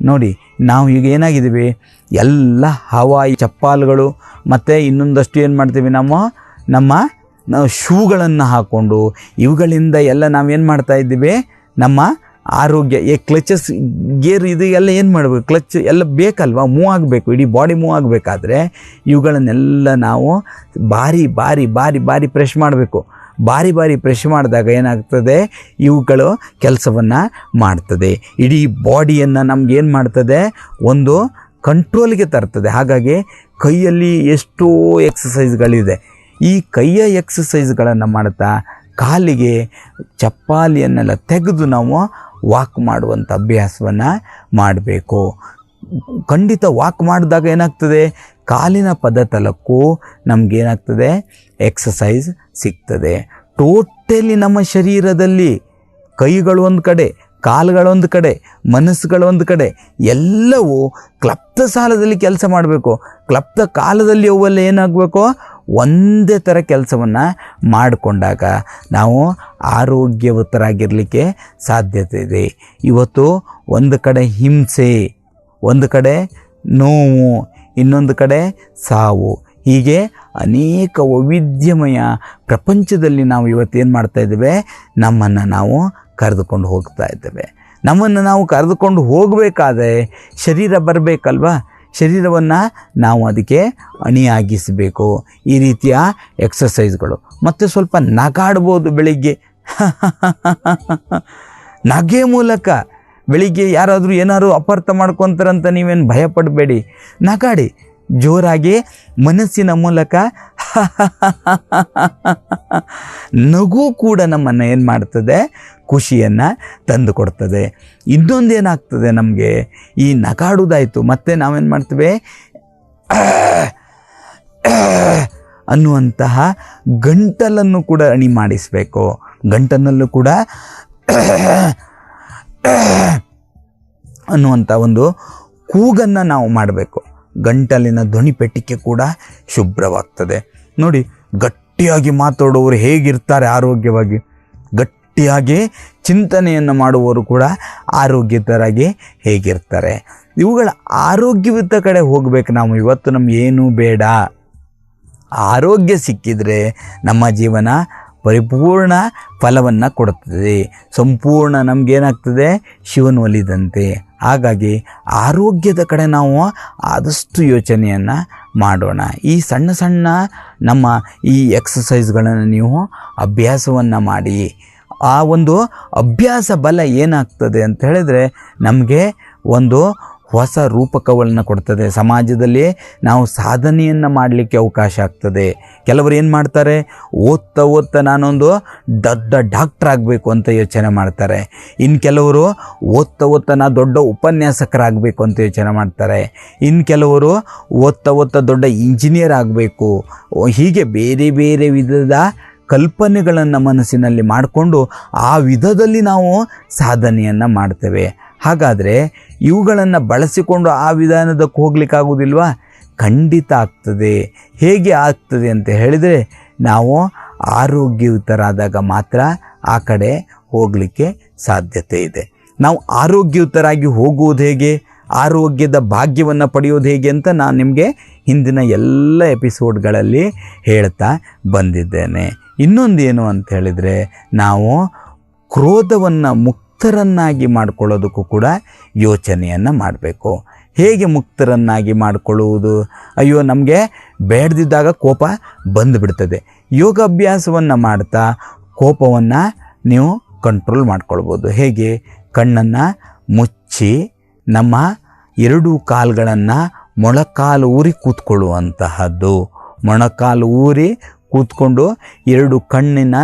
A: ನೋಡಿ, ನಾವು ಈಗ ಏನಾಗಿದ್ದೀವಿ, ಎಲ್ಲ ಹವಾಯಿ ಚಪ್ಪಾಲುಗಳು ಮತ್ತು ಇನ್ನೊಂದಷ್ಟು ಏನು ಮಾಡ್ತೀವಿ, ನಾವು ಶೂಗಳನ್ನು ಹಾಕ್ಕೊಂಡು ಇವುಗಳಿಂದ ಎಲ್ಲ ನಾವೇನು ಮಾಡ್ತಾ ಇದ್ದೀವಿ? ನಮ್ಮ ಆರೋಗ್ಯ ಕ್ಲಚಸ್ ಗೇರ್ ಇದು ಎಲ್ಲ ಏನು ಮಾಡಬೇಕು? ಕ್ಲಚ್ ಎಲ್ಲ ಬೇಕಲ್ವ, ಮೂವ್ ಆಗಬೇಕು, ಇಡೀ ಬಾಡಿ ಮೂವ್ ಆಗಬೇಕಾದ್ರೆ ಇವುಗಳನ್ನೆಲ್ಲ ನಾವು ಬಾರಿ ಬಾರಿ ಬಾರಿ ಬಾರಿ ಪ್ರೆಶ್ ಮಾಡಬೇಕು. ಬಾರಿ ಬಾರಿ ಪ್ರೆಶ್ ಮಾಡಿದಾಗ ಏನಾಗ್ತದೆ? ಇವುಗಳು ಕೆಲಸವನ್ನು ಮಾಡ್ತದೆ. ಇಡೀ ಬಾಡಿಯನ್ನು ನಮಗೇನು ಮಾಡ್ತದೆ? ಒಂದು ಕಂಟ್ರೋಲ್ಗೆ ತರ್ತದೆ. ಹಾಗಾಗಿ ಕೈಯಲ್ಲಿ ಎಷ್ಟೋ ಎಕ್ಸಸೈಸ್ಗಳಿದೆ. ಈ ಕೈಯ ಎಕ್ಸಸೈಸ್ಗಳನ್ನು ಮಾಡ್ತಾ ಕಾಲಿಗೆ ಚಪ್ಪಾಲಿಯನ್ನೆಲ್ಲ ತೆಗೆದು ನಾವು ವಾಕ್ ಮಾಡುವಂಥ ಅಭ್ಯಾಸವನ್ನು ಮಾಡಬೇಕು. ಖಂಡಿತ ವಾಕ್ ಮಾಡಿದಾಗ ಏನಾಗ್ತದೆ? ಕಾಲಿನ ಪದತಲಕ್ಕೂ ನಮಗೇನಾಗ್ತದೆ? ಎಕ್ಸಸೈಸ್ ಸಿಗ್ತದೆ. ಟೋಟಲಿ ನಮ್ಮ ಶರೀರದಲ್ಲಿ ಕೈಗಳು ಒಂದು ಕಡೆ, ಕಾಲುಗಳೊಂದು ಕಡೆ, ಮನಸ್ಸುಗಳೊಂದು ಕಡೆ, ಎಲ್ಲವೂ ಕ್ಲಪ್ತ ಸಾಲದಲ್ಲಿ ಕೆಲಸ ಮಾಡಬೇಕು. ಕ್ಲಪ್ತ ಕಾಲದಲ್ಲಿ ಅವೆಲ್ಲ ಏನಾಗಬೇಕು? ಒಂದೇ ಥರ ಕೆಲಸವನ್ನು ಮಾಡಿಕೊಂಡಾಗ ನಾವು ಆರೋಗ್ಯವಂತರಾಗಿರಲಿಕ್ಕೆ ಸಾಧ್ಯತೆ ಇದೆ. ಇವತ್ತು ಒಂದು ಕಡೆ ಹಿಂಸೆ, ಒಂದು ಕಡೆ ನೋವು, ಇನ್ನೊಂದು ಕಡೆ ಸಾವು, ಹೀಗೆ ಅನೇಕ ವೈವಿಧ್ಯಮಯ ಪ್ರಪಂಚದಲ್ಲಿ ನಾವು ಇವತ್ತೇನು ಮಾಡ್ತಾ ಇದ್ದೇವೆ? ನಮ್ಮನ್ನು ನಾವು ಕರೆದುಕೊಂಡು ಹೋಗ್ತಾ ಇದ್ದೇವೆ. ನಮ್ಮನ್ನು ನಾವು ಕರೆದುಕೊಂಡು ಹೋಗಬೇಕಾದ್ರೆ ಶರೀರ ಬರಬೇಕಲ್ವ? ಶರೀರವನ್ನು ನಾವು ಅದಕ್ಕೆ ಅಣಿಯಾಗಿಸಬೇಕು. ಈ ರೀತಿಯ ಎಕ್ಸಸೈಸ್ಗಳು. ಮತ್ತು ಸ್ವಲ್ಪ ನಗಾಡ್ಬೋದು ಬೆಳಿಗ್ಗೆ. ನಗೆ ಮೂಲಕ ಬೆಳಿಗ್ಗೆ ಯಾರಾದರೂ ಏನಾದ್ರು ಅಪಾರ್ಥ ಮಾಡ್ಕೊತಾರಂತ ನೀವೇನು ಭಯಪಡಬೇಡಿ. ನಗಾಡಿ ಜೋರಾಗಿ ಮನಸ್ಸಿನ ಮೂಲಕ. ನಗು ಕೂಡ ನಮ್ಮನ್ನು ಏನು ಮಾಡ್ತದೆ? ಖುಷಿಯನ್ನು ತಂದು ಕೊಡ್ತದೆ. ಇನ್ನೊಂದೇನಾಗ್ತದೆ ನಮಗೆ? ಈ ನಗಾಡುವುದಾಯಿತು, ಮತ್ತು ನಾವೇನು ಮಾಡ್ತೇವೆ? ಅನ್ನುವಂತಹ ಗಂಟಲನ್ನು ಕೂಡ ಅಣಿ ಮಾಡಿಸಬೇಕು. ಗಂಟನಲ್ಲೂ ಕೂಡ ಅನ್ನುವಂಥ ಒಂದು ಕೂಗನ್ನು ನಾವು ಮಾಡಬೇಕು. ಗಂಟಲಿನ ಧ್ವನಿಪೆಟ್ಟಿಗೆ ಕೂಡ ಶುಭ್ರವಾಗ್ತದೆ. ನೋಡಿ, ಗಟ್ಟಿಯಾಗಿ ಮಾತಾಡುವವರು ಹೇಗಿರ್ತಾರೆ ಆರೋಗ್ಯವಾಗಿ, ಗಟ್ಟಿಯಾಗಿ ಚಿಂತನೆಯನ್ನು ಮಾಡುವವರು ಕೂಡ ಆರೋಗ್ಯತರಾಗಿ ಹೇಗಿರ್ತಾರೆ. ಇವುಗಳ ಆರೋಗ್ಯಯುತ ಕಡೆ ಹೋಗಬೇಕು ನಾವು. ಇವತ್ತು ನಮ್ಗೆ ಏನೂ ಬೇಡ, ಆರೋಗ್ಯ ಸಿಕ್ಕಿದರೆ ನಮ್ಮ ಜೀವನ ಪರಿಪೂರ್ಣ ಫಲವನ್ನು ಕೊಡುತ್ತದೆ. ಸಂಪೂರ್ಣ ನಮಗೇನಾಗ್ತದೆ? ಶಿವನ ಒಲಿದಂತೆ. ಹಾಗಾಗಿ ಆರೋಗ್ಯದ ಕಡೆ ನಾವು ಆದಷ್ಟು ಯೋಚನೆಯನ್ನು ಮಾಡೋಣ. ಈ ಸಣ್ಣ ಸಣ್ಣ ನಮ್ಮ ಈ ಎಕ್ಸಸೈಸ್ಗಳನ್ನು ನೀವು ಅಭ್ಯಾಸವನ್ನು ಮಾಡಿ. ಆ ಒಂದು ಅಭ್ಯಾಸ ಬಲ ಏನಾಗ್ತದೆ ಅಂತ ಹೇಳಿದರೆ ನಮಗೆ ಒಂದು ಹೊಸ ರೂಪಕವನ್ನು ಕೊಡ್ತದೆ. ಸಮಾಜದಲ್ಲಿ ನಾವು ಸಾಧನೆಯನ್ನು ಮಾಡಲಿಕ್ಕೆ ಅವಕಾಶ ಆಗ್ತದೆ. ಕೆಲವರು ಏನು ಮಾಡ್ತಾರೆ? ಓದ್ತಾ ನಾನೊಂದು ದೊಡ್ಡ ಡಾಕ್ಟ್ರ್ ಆಗಬೇಕು ಅಂತ ಯೋಚನೆ ಮಾಡ್ತಾರೆ. ಇನ್ನು ಕೆಲವರು ಓದ್ತಾ ನಾ ದೊಡ್ಡ ಉಪನ್ಯಾಸಕರಾಗಬೇಕು ಅಂತ ಯೋಚನೆ ಮಾಡ್ತಾರೆ. ಇನ್ನು ಕೆಲವರು ಓದ್ತಾ ದೊಡ್ಡ ಇಂಜಿನಿಯರ್ ಆಗಬೇಕು. ಹೀಗೆ ಬೇರೆ ಬೇರೆ ವಿಧದ ಕಲ್ಪನೆಗಳನ್ನು ಮನಸ್ಸಿನಲ್ಲಿ ಮಾಡಿಕೊಂಡು ಆ ವಿಧದಲ್ಲಿ ನಾವು ಸಾಧನೆಯನ್ನು ಮಾಡ್ತೇವೆ. ಹಾಗಾದರೆ ಇವುಗಳನ್ನು ಬಳಸಿಕೊಂಡು ಆ ವಿಧಾನದಕ್ಕೆ ಹೋಗ್ಲಿಕ್ಕಾಗೋದಿಲ್ವಾ? ಖಂಡಿತ ಆಗ್ತದೆ. ಹೇಗೆ ಆಗ್ತದೆ ಅಂತ ಹೇಳಿದರೆ, ನಾವು ಆರೋಗ್ಯಯುತರಾದಾಗ ಮಾತ್ರ ಆ ಕಡೆ ಹೋಗಲಿಕ್ಕೆ ಸಾಧ್ಯತೆ ಇದೆ. ನಾವು ಆರೋಗ್ಯಯುತರಾಗಿ ಹೋಗುವುದು ಹೇಗೆ, ಆರೋಗ್ಯದ ಭಾಗ್ಯವನ್ನು ಪಡೆಯೋದು ಹೇಗೆ ಅಂತ ನಾನು ನಿಮಗೆ ಹಿಂದಿನ ಎಲ್ಲ ಎಪಿಸೋಡ್ಗಳಲ್ಲಿ ಹೇಳ್ತಾ ಬಂದಿದ್ದೇನೆ. ಇನ್ನೊಂದೇನು ಅಂತ ಹೇಳಿದರೆ, ನಾವು ಕ್ರೋಧವನ್ನು ಮುಕ್ತರನ್ನಾಗಿ ಮಾಡಿಕೊಳ್ಳೋದಕ್ಕೂ ಕೂಡ ಯೋಚನೆಯನ್ನು ಮಾಡಬೇಕು. ಹೇಗೆ ಮುಕ್ತರನ್ನಾಗಿ ಮಾಡಿಕೊಳ್ಳುವುದು? ಅಯ್ಯೋ ನಮಗೆ ಬೇಡದಿದ್ದಾಗ ಕೋಪ ಬಂದುಬಿಡ್ತದೆ. ಯೋಗಾಭ್ಯಾಸವನ್ನು ಮಾಡ್ತಾ ಕೋಪವನ್ನು ನೀವು ಕಂಟ್ರೋಲ್ ಮಾಡ್ಕೊಳ್ಬೋದು. ಹೇಗೆ? ಕಣ್ಣನ್ನು ಮುಚ್ಚಿ ನಮ್ಮ 2 ಕಾಲುಗಳನ್ನು ಮೊಣಕಾಲು ಊರಿ ಕೂತ್ಕೊಳ್ಳುವಂತಹದ್ದು. ಮೊಣಕಾಲು ಊರಿ ಕೂತ್ಕೊಂಡು 2 ಕಣ್ಣಿನ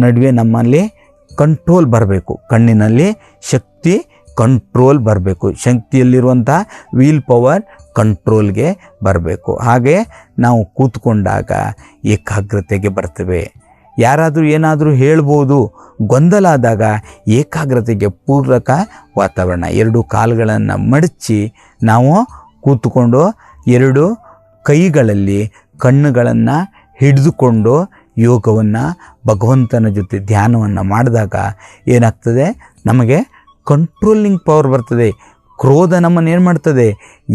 A: ನಡುವೆ ನಮ್ಮಲ್ಲಿ ಕಂಟ್ರೋಲ್ ಬರಬೇಕು. ಕಣ್ಣಿನಲ್ಲಿ ಶಕ್ತಿ ಕಂಟ್ರೋಲ್ ಬರಬೇಕು. ಶಕ್ತಿಯಲ್ಲಿರುವಂಥ ವೀಲ್ ಪವರ್ ಕಂಟ್ರೋಲ್ಗೆ ಬರಬೇಕು. ಹಾಗೆ ನಾವು ಕೂತ್ಕೊಂಡಾಗ ಏಕಾಗ್ರತೆಗೆ ಬರ್ತೇವೆ. ಯಾರಾದರೂ ಏನಾದರೂ ಹೇಳ್ಬೋದು, ಗೊಂದಲ ಆದಾಗ ಏಕಾಗ್ರತೆಗೆ ಪೂರಕ ವಾತಾವರಣ. 2 ಕಾಲುಗಳನ್ನು ಮಡಚಿ ನಾವು ಕೂತ್ಕೊಂಡು 2 ಕೈಗಳಲ್ಲಿ ಕಣ್ಣುಗಳನ್ನು ಹಿಡಿದುಕೊಂಡು ಯೋಗವನ್ನು ಭಗವಂತನ ಜೊತೆ ಧ್ಯಾನವನ್ನು ಮಾಡಿದಾಗ ಏನಾಗ್ತದೆ? ನಮಗೆ ಕಂಟ್ರೋಲಿಂಗ್ ಪವರ್ ಬರ್ತದೆ. ಕ್ರೋಧ ನಮ್ಮನ್ನು ಏನು ಮಾಡ್ತದೆ?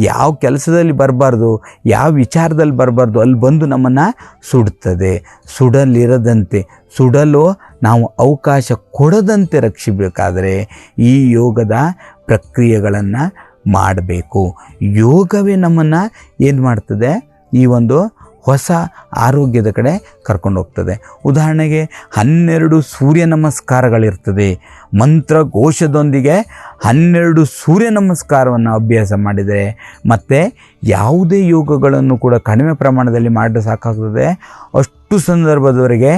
A: ಯಾವ ಕೆಲಸದಲ್ಲಿ ಬರಬಾರ್ದು, ಯಾವ ವಿಚಾರದಲ್ಲಿ ಬರಬಾರ್ದು ಅಲ್ಲಿ ಬಂದು ನಮ್ಮನ್ನು ಸುಡುತ್ತದೆ. ಸುಡಲಿರದಂತೆ, ಸುಡಲು ನಾವು ಅವಕಾಶ ಕೊಡದಂತೆ ರಕ್ಷಿಸಬೇಕಾದರೆ ಈ ಯೋಗದ ಪ್ರಕ್ರಿಯೆಗಳನ್ನು ಮಾಡಬೇಕು. ಯೋಗವೇ ನಮ್ಮನ್ನು ಏನು ಮಾಡ್ತದೆ? ಈ ಒಂದು ಹೊಸ ಆರೋಗ್ಯದ ಕಡೆ ಕರ್ಕೊಂಡು ಹೋಗ್ತದೆ. ಉದಾಹರಣೆಗೆ 12 ಸೂರ್ಯ ನಮಸ್ಕಾರಗಳಿರ್ತದೆ. ಮಂತ್ರಘೋಷದೊಂದಿಗೆ 12 ಸೂರ್ಯ ನಮಸ್ಕಾರವನ್ನು ಅಭ್ಯಾಸ ಮಾಡಿದರೆ ಮತ್ತು ಯಾವುದೇ ಯೋಗಗಳನ್ನು ಕೂಡ ಕಡಿಮೆ ಪ್ರಮಾಣದಲ್ಲಿ ಮಾಡಿದ್ರೆ ಸಾಕಾಗ್ತದೆ. ಅಷ್ಟು ಸಂದರ್ಭದವರೆಗೆ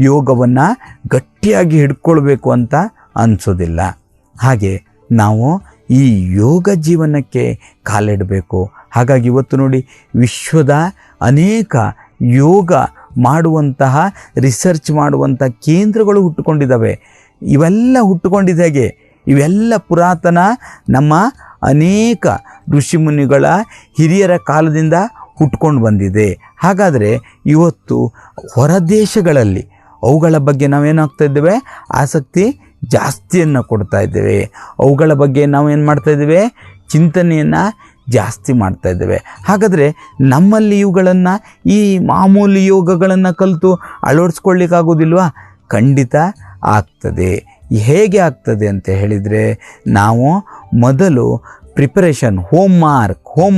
A: ಯೋಗವನ್ನು ಗಟ್ಟಿಯಾಗಿ ಹಿಡ್ಕೊಳ್ಬೇಕು ಅಂತ ಅನಿಸೋದಿಲ್ಲ. ಹಾಗೆ ನಾವು ಈ ಯೋಗ ಜೀವನಕ್ಕೆ ಕಾಲಿಡಬೇಕು. ಹಾಗಾಗಿ ಇವತ್ತು ನೋಡಿ, ವಿಶ್ವದ ಅನೇಕ ಯೋಗ ಮಾಡುವಂತಹ ರಿಸರ್ಚ್ ಮಾಡುವಂಥ ಕೇಂದ್ರಗಳು ಹುಟ್ಟುಕೊಂಡಿದ್ದಾವೆ. ಇವೆಲ್ಲ ಹುಟ್ಟುಕೊಂಡಿದ್ದಾಗೆ, ಇವೆಲ್ಲ ಪುರಾತನ ನಮ್ಮ ಅನೇಕ ಋಷಿಮುನಿಗಳ ಹಿರಿಯರ ಕಾಲದಿಂದ ಹುಟ್ಕೊಂಡು ಬಂದಿದೆ. ಹಾಗಾದರೆ ಇವತ್ತು ಹೊರ ದೇಶಗಳಲ್ಲಿ ಅವುಗಳ ಬಗ್ಗೆ ನಾವೇನಾಗ್ತಾ ಇದ್ದೇವೆ? ಆಸಕ್ತಿ ಜಾಸ್ತಿಯನ್ನು ಕೊಡ್ತಾ ಇದ್ದೇವೆ. ಅವುಗಳ ಬಗ್ಗೆ ನಾವೇನು ಮಾಡ್ತಾ ಇದ್ದೇವೆ? ಚಿಂತನೆಯನ್ನು ಜಾಸ್ತಿ ಮಾಡ್ತಾ ಇದ್ದೇವೆ. ಹಾಗಾದರೆ ನಮ್ಮಲ್ಲಿ ಇವುಗಳನ್ನು, ಈ ಮಾಮೂಲಿ ಯೋಗಗಳನ್ನು ಕಲಿತು ಅಳವಡಿಸ್ಕೊಳ್ಳಿಕ್ಕಾಗೋದಿಲ್ವಾ? ಖಂಡಿತ ಆಗ್ತದೆ. ಹೇಗೆ ಆಗ್ತದೆ ಅಂತ ಹೇಳಿದರೆ, ನಾವು ಮೊದಲು ಪ್ರಿಪರೇಷನ್, ಹೋಮ್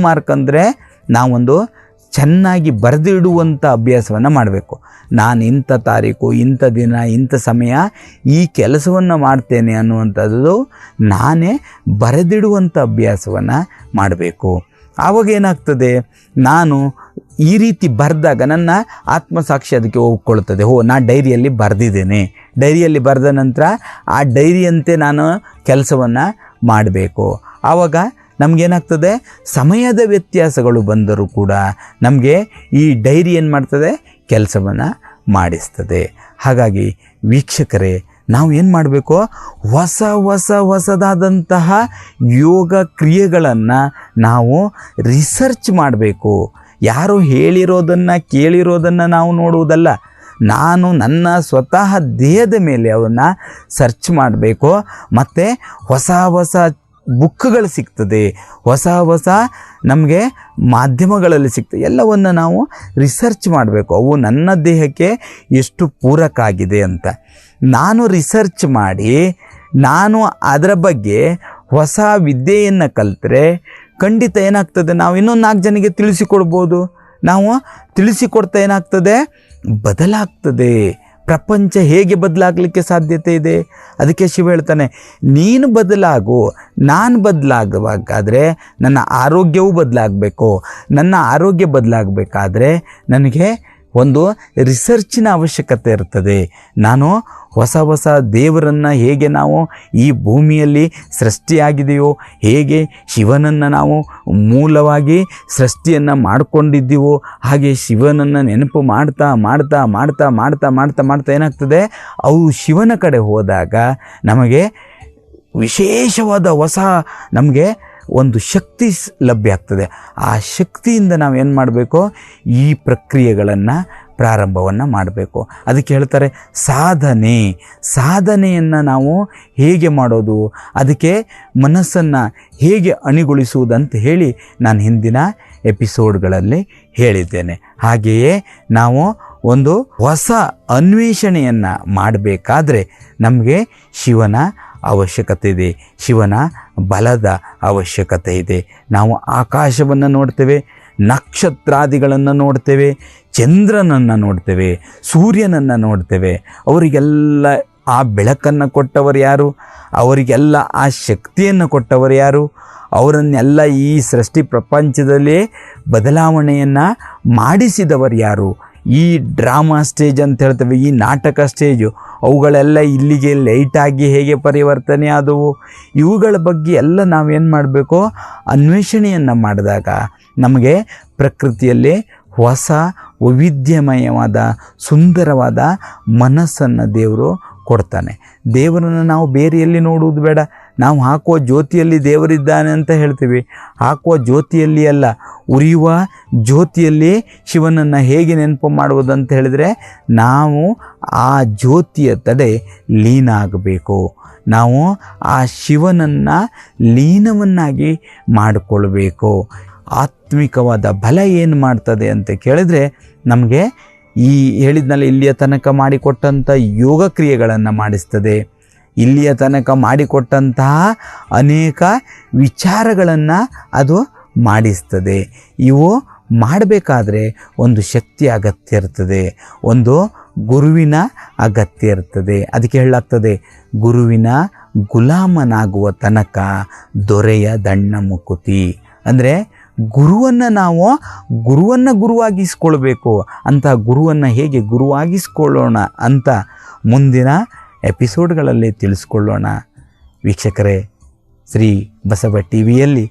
A: ಮಾರ್ಕ್ ಅಂದರೆ ನಾವೊಂದು ಚೆನ್ನಾಗಿ ಬರೆದಿಡುವಂಥ ಅಭ್ಯಾಸವನ್ನು ಮಾಡಬೇಕು. ನಾನು ಇಂಥ ತಾರೀಕು, ಇಂಥ ದಿನ, ಇಂಥ ಸಮಯ ಈ ಕೆಲಸವನ್ನು ಮಾಡ್ತೇನೆ ಅನ್ನುವಂಥದ್ದು ನಾನೇ ಬರೆದಿಡುವಂಥ ಅಭ್ಯಾಸವನ್ನು ಮಾಡಬೇಕು. ಆವಾಗ ಏನಾಗ್ತದೆ? ನಾನು ಈ ರೀತಿ ಬರೆದಾಗ ನನ್ನ ಆತ್ಮಸಾಕ್ಷಿ ಅದಕ್ಕೆ ಒಪ್ಕೊಳ್ತದೆ. ನಾನು ಡೈರಿಯಲ್ಲಿ ಬರೆದಿದ್ದೇನೆ. ಡೈರಿಯಲ್ಲಿ ಬರೆದ ನಂತರ ಆ ಡೈರಿಯಂತೆ ನಾನು ಕೆಲಸವನ್ನು ಮಾಡಬೇಕು. ಆವಾಗ ನಮಗೇನಾಗ್ತದೆ? ಸಮಯದ ವ್ಯತ್ಯಾಸಗಳು ಬಂದರೂ ಕೂಡ ನಮಗೆ ಈ ಡೈರಿ ಏನು ಮಾಡ್ತದೆ? ಕೆಲಸವನ್ನು ಮಾಡಿಸ್ತದೆ. ಹಾಗಾಗಿ ವೀಕ್ಷಕರೇ, ನಾವು ಏನು ಮಾಡಬೇಕು? ಹೊಸದಾದಂತಹ ಯೋಗ ಕ್ರಿಯೆಗಳನ್ನು ನಾವು ರಿಸರ್ಚ್ ಮಾಡಬೇಕು. ಯಾರು ಹೇಳಿರೋದನ್ನು ಕೇಳಿರೋದನ್ನು ನಾವು ನೋಡುವುದಲ್ಲ. ನಾನು ನನ್ನ ಸ್ವತಃ ದೇಹದ ಮೇಲೆ ಅವನ್ನು ಸರ್ಚ್ ಮಾಡಬೇಕು. ಮತ್ತು ಹೊಸ ಬುಕ್ಗಳು ಸಿಗ್ತದೆ, ಹೊಸ ನಮಗೆ ಮಾಧ್ಯಮಗಳಲ್ಲಿ ಸಿಗ್ತದೆ. ಎಲ್ಲವನ್ನು ನಾವು ರಿಸರ್ಚ್ ಮಾಡಬೇಕು. ಅವು ನನ್ನ ದೇಹಕ್ಕೆ ಎಷ್ಟು ಪೂರಕ ಆಗಿದೆ ಅಂತ ನಾನು ರಿಸರ್ಚ್ ಮಾಡಿ, ನಾನು ಅದರ ಬಗ್ಗೆ ಹೊಸ ವಿದ್ಯೆಯನ್ನು ಕಲಿತ್ರೆ ಖಂಡಿತ ಏನಾಗ್ತದೆ? ನಾವು ಇನ್ನೊಂದು 4 ಜನಕ್ಕೆ ತಿಳಿಸಿಕೊಡ್ಬೋದು. ನಾವು ತಿಳಿಸಿಕೊಡ್ತಾ ಏನಾಗ್ತದೆ? ಬದಲಾಗ್ತದೆ. ಪ್ರಪಂಚ ಹೇಗೆ ಬದಲಾಗಲಿಕ್ಕೆ ಸಾಧ್ಯತೆ ಇದೆ? ಅದಕ್ಕೆ ಶಿವ ಹೇಳ್ತಾನೆ, ನೀನು ಬದಲಾಗು. ನಾನು ಬದಲಾಗಬೇಕಾದ್ರೆ ನನ್ನ ಆರೋಗ್ಯವೂ ಬದಲಾಗಬೇಕು. ನನ್ನ ಆರೋಗ್ಯ ಬದಲಾಗಬೇಕಾದ್ರೆ ನನಗೆ ಒಂದು ರಿಸರ್ಚಿನ ಅವಶ್ಯಕತೆ ಇರ್ತದೆ. ನಾನು ಹೊಸ ದೇವರನ್ನು ಹೇಗೆ ನಾವು ಈ ಭೂಮಿಯಲ್ಲಿ ಸೃಷ್ಟಿಯಾಗಿದೆಯೋ, ಹೇಗೆ ಶಿವನನ್ನು ನಾವು ಮೂಲವಾಗಿ ಸೃಷ್ಟಿಯನ್ನು ಮಾಡಿಕೊಂಡಿದ್ದೀವೋ, ಹಾಗೆ ಶಿವನನ್ನು ನೆನಪು ಮಾಡ್ತಾ ಮಾಡ್ತಾ ಮಾಡ್ತಾ ಮಾಡ್ತಾ ಮಾಡ್ತಾ ಮಾಡ್ತಾ ಏನಾಗ್ತದೆ? ಅವು ಶಿವನ ಕಡೆ ಹೋದಾಗ ನಮಗೆ ವಿಶೇಷವಾದ ನಮಗೆ ಒಂದು ಶಕ್ತಿ ಲಭ್ಯ ಆಗ್ತದೆ. ಆ ಶಕ್ತಿಯಿಂದ ನಾವೇನು ಮಾಡಬೇಕು? ಈ ಪ್ರಕ್ರಿಯೆಗಳನ್ನು ಪ್ರಾರಂಭವನ್ನು ಮಾಡಬೇಕು. ಅದಕ್ಕೆ ಹೇಳ್ತಾರೆ ಸಾಧನೆಯನ್ನು ನಾವು ಹೇಗೆ ಮಾಡೋದು, ಅದಕ್ಕೆ ಮನಸ್ಸನ್ನು ಹೇಗೆ ಅಣಿಗೊಳಿಸುವುದಂತ ಹೇಳಿ ನಾನು ಹಿಂದಿನ ಎಪಿಸೋಡ್ಗಳಲ್ಲಿ ಹೇಳಿದ್ದೇನೆ. ಹಾಗೆಯೇ ನಾವು ಒಂದು ಹೊಸ ಅನ್ವೇಷಣೆಯನ್ನು ಮಾಡಬೇಕಾದ್ರೆ ನಮಗೆ ಶಿವನ ಅವಶ್ಯಕತೆ ಇದೆ, ಶಿವನ ಬಲದ ಅವಶ್ಯಕತೆ ಇದೆ. ನಾವು ಆಕಾಶವನ್ನು ನೋಡ್ತೇವೆ, ನಕ್ಷತ್ರಾದಿಗಳನ್ನು ನೋಡ್ತೇವೆ, ಚಂದ್ರನನ್ನು ನೋಡ್ತೇವೆ, ಸೂರ್ಯನನ್ನು ನೋಡ್ತೇವೆ. ಅವರಿಗೆಲ್ಲ ಆ ಬೆಳಕನ್ನು ಕೊಟ್ಟವರು ಯಾರು? ಅವರಿಗೆಲ್ಲ ಆ ಶಕ್ತಿಯನ್ನು ಕೊಟ್ಟವರು ಯಾರು? ಅವರನ್ನೆಲ್ಲ ಈ ಸೃಷ್ಟಿ ಪ್ರಪಂಚದಲ್ಲೇ ಬದಲಾವಣೆಯನ್ನು ಮಾಡಿಸಿದವರು ಯಾರು? ಈ ಡ್ರಾಮಾ ಸ್ಟೇಜ್ ಅಂತ ಹೇಳ್ತೇವೆ, ಈ ನಾಟಕ ಸ್ಟೇಜು, ಅವುಗಳೆಲ್ಲ ಇಲ್ಲಿಗೆ ಲೈಟಾಗಿ ಹೇಗೆ ಪರಿವರ್ತನೆ ಆದವು? ಇವುಗಳ ಬಗ್ಗೆ ಎಲ್ಲ ನಾವೇನು ಮಾಡಬೇಕು? ಅನ್ವೇಷಣೆಯನ್ನು ಮಾಡಿದಾಗ ನಮಗೆ ಪ್ರಕೃತಿಯಲ್ಲಿ ಹೊಸ ವೈವಿಧ್ಯಮಯವಾದ ಸುಂದರವಾದ ಮನಸ್ಸನ್ನು ದೇವರು ಕೊಡ್ತಾನೆ. ದೇವರನ್ನು ನಾವು ಬೇರೆ ಎಲ್ಲಿ ನೋಡುವುದು ಬೇಡ. ನಾವು ಹಾಕುವ ಜ್ಯೋತಿಯಲ್ಲಿ ದೇವರಿದ್ದಾನೆ ಅಂತ ಹೇಳ್ತೀವಿ. ಹಾಕುವ ಜ್ಯೋತಿಯಲ್ಲಿ ಅಲ್ಲ, ಉರಿಯುವ ಜ್ಯೋತಿಯಲ್ಲಿ ಶಿವನನ್ನು ಹೇಗೆ ನೆನಪು ಮಾಡುವುದಂತ ಹೇಳಿದರೆ, ನಾವು ಆ ಜ್ಯೋತಿಯ ತಡೆ ಲೀನ ಆಗಬೇಕು. ನಾವು ಆ ಶಿವನನ್ನು ಲೀನವನ್ನಾಗಿ ಮಾಡಿಕೊಳ್ಬೇಕು. ಆತ್ಮಿಕವಾದ ಬಲ ಏನು ಮಾಡ್ತದೆ ಅಂತ ಕೇಳಿದರೆ, ನಮಗೆ ಈ ಹೇಳಿದ್ನಲ್ಲಿ ಇಲ್ಲಿಯ ತನಕ ಮಾಡಿಕೊಟ್ಟಂಥ ಯೋಗ ಕ್ರಿಯೆಗಳನ್ನು ಮಾಡಿಸ್ತದೆ. ಇಲ್ಲಿಯ ತನಕ ಮಾಡಿಕೊಟ್ಟಂತಹ ಅನೇಕ ವಿಚಾರಗಳನ್ನು ಅದು ಮಾಡಿಸ್ತದೆ. ಇವು ಮಾಡಬೇಕಾದ್ರೆ ಒಂದು ಶಕ್ತಿ ಅಗತ್ಯ ಇರ್ತದೆ, ಒಂದು ಗುರುವಿನ ಅಗತ್ಯ ಇರ್ತದೆ. ಅದಕ್ಕೆ ಹೇಳಲಾಗ್ತದೆ, ಗುರುವಿನ ಗುಲಾಮನಾಗುವ ತನಕ ದೊರೆಯ ದಣ್ಣ ಮುಕುತಿ. ಅಂದರೆ ಗುರುವನ್ನು ಗುರುವಾಗಿಸ್ಕೊಳ್ಬೇಕು. ಅಂಥ ಗುರುವನ್ನು ಹೇಗೆ ಗುರುವಾಗಿಸ್ಕೊಳ್ಳೋಣ ಅಂತ ಮುಂದಿನ ಎಪಿಸೋಡ್ಗಳಲ್ಲಿ ತಿಳಿಸ್ಕೊಳ್ಳೋಣ. ವೀಕ್ಷಕರೇ, ಶ್ರೀ ಬಸವ ಟಿವಿಯಲ್ಲಿ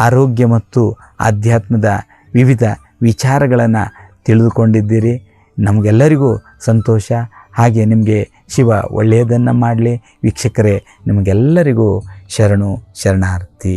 A: ಆರೋಗ್ಯ ಮತ್ತು ಆಧ್ಯಾತ್ಮದ ವಿವಿಧ ವಿಚಾರಗಳನ್ನು ತಿಳಿದುಕೊಂಡಿದ್ದೀರಿ. ನಮಗೆಲ್ಲರಿಗೂ ಸಂತೋಷ. ಹಾಗೆ ನಿಮಗೆ ಶಿವ ಒಳ್ಳೆಯದನ್ನು ಮಾಡಲಿ. ವೀಕ್ಷಕರೇ, ನಿಮಗೆಲ್ಲರಿಗೂ ಶರಣಾರ್ಥಿ.